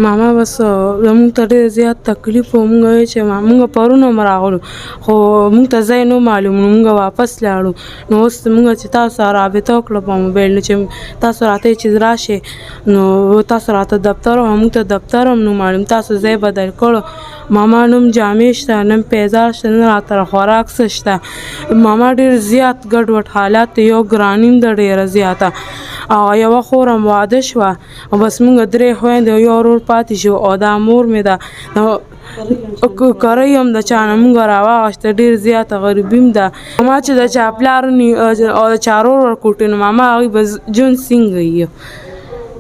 ماما بس زموږ ته ډېر زیات تکلیف و. موږ وایو چې موږ پرون هم راغلو خو موږ ته ځای نه معلوم نو موږ واپس لاړو. نو اوس موږ چې تاسو سره رابطه وکړه په موبایل نو چې تاسو راته چې راشئ نو تاسو راته دفتر او موږ ته دفتر هم نه معلوم. تاسو ځای بدل کړو. ماما نوم جامې شته نه پیزار شته نه راته خوراک څه شته. ماما ډېر زیات ګډوډ حالات دی. یو ګراني هم ده ډېره زیاته او یوه خور هم واده شوه او بس موږ 3 خویندې او یو ورور پاتې شو او دا مور مې ده نو کرۍ هم د چا نه موږ راواغېسته. ډېر زیاته غریبي هم ده. ماما چې د چا پلار او د چا ورور ورکوټې نو ماما هغوی به ژوند څنګه وي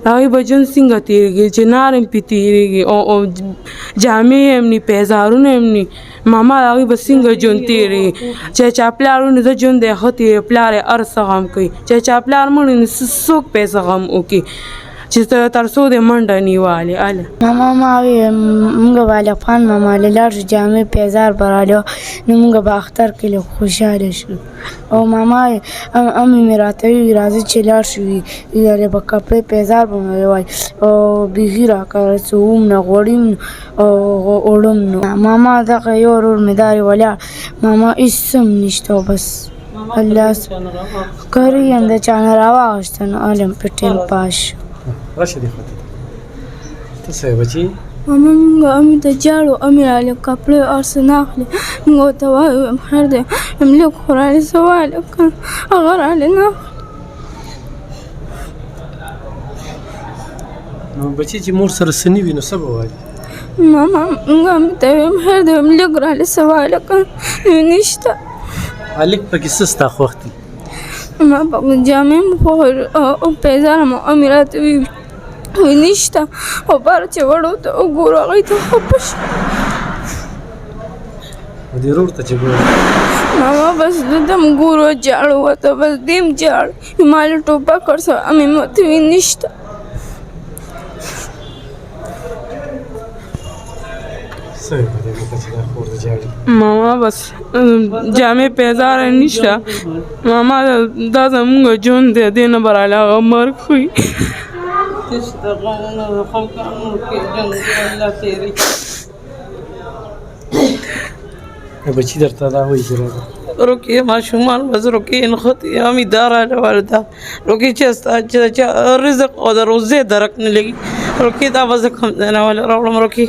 هغوی به ژوند څنګه تېرېږي چې نار هم پرې تېرېږي او جامې هم ني پیزارونه هم ني. ماما هغوی به څنګه ژوند تېرېږي چې چا پلار ونی زه ژوند یې ښه تېرېږي. پلار یې هر څه غم کوي چې چا پلار مړ وي نو څوک به یې څه غم وکړي چې تر څو دې منډه نیوالې هله ماما موږ به الفخان ماما له لاړ شو جامې پیزار به رالیو نو موږ به اختر کې لږ خوشحاله شو. او ماما امي مې راته وویل راځه چې لاړ شو ویلې به کپړې پیزار به مې ووایي او بیخي راکړه څه وم نه غوړي هم او اوړه هم نه. ماما دغه یو ورور مې دارې ولاړ ماما هېڅ هم نشته او بس الله کرۍ هم د چا نه راواغېسته نو هلته هم پرې ټیم پاس شو. راشه دې خواته ته څه یې بچي؟ ماما موږ امي ته جاړو امي راله کپړې هر څه نه اخلي. موږ ورته وایو خیر دی هم لږ خو راله څه وایه که هغه راله نه اخلي. نو بچي چې مور سره څه نه وي نو څه به وایي؟ ماما موږ امي ته وایم خیر دی هم لږ راله څه وایه که نشته. هلک پکې څه ستا خوښ دي؟ ما پکې جامې مې خوښ او پیزار هم امي راته وویل نشته او بار چې وړو ته وګورو هغوی ته خفه شو. دې ورور ته چې ګورې ماما بس دلته هم ګورو جاړو ورته بس دې هم جاړ ما له ټوپک ورسره امي مې ورته وویل نشته. ماما بس جامې پیزار نشته. ماما دا زموږ ژوند دی دې نه به راله هغه مرګ وي. بچي درته دا وایي چې راځه روکې ماشومان بس روکې نښتې امي دا راله والده روکې چې ستا چې رزق او د روزې درک نه لګي روکې دا به زه کوم ځای نه راوړم روکې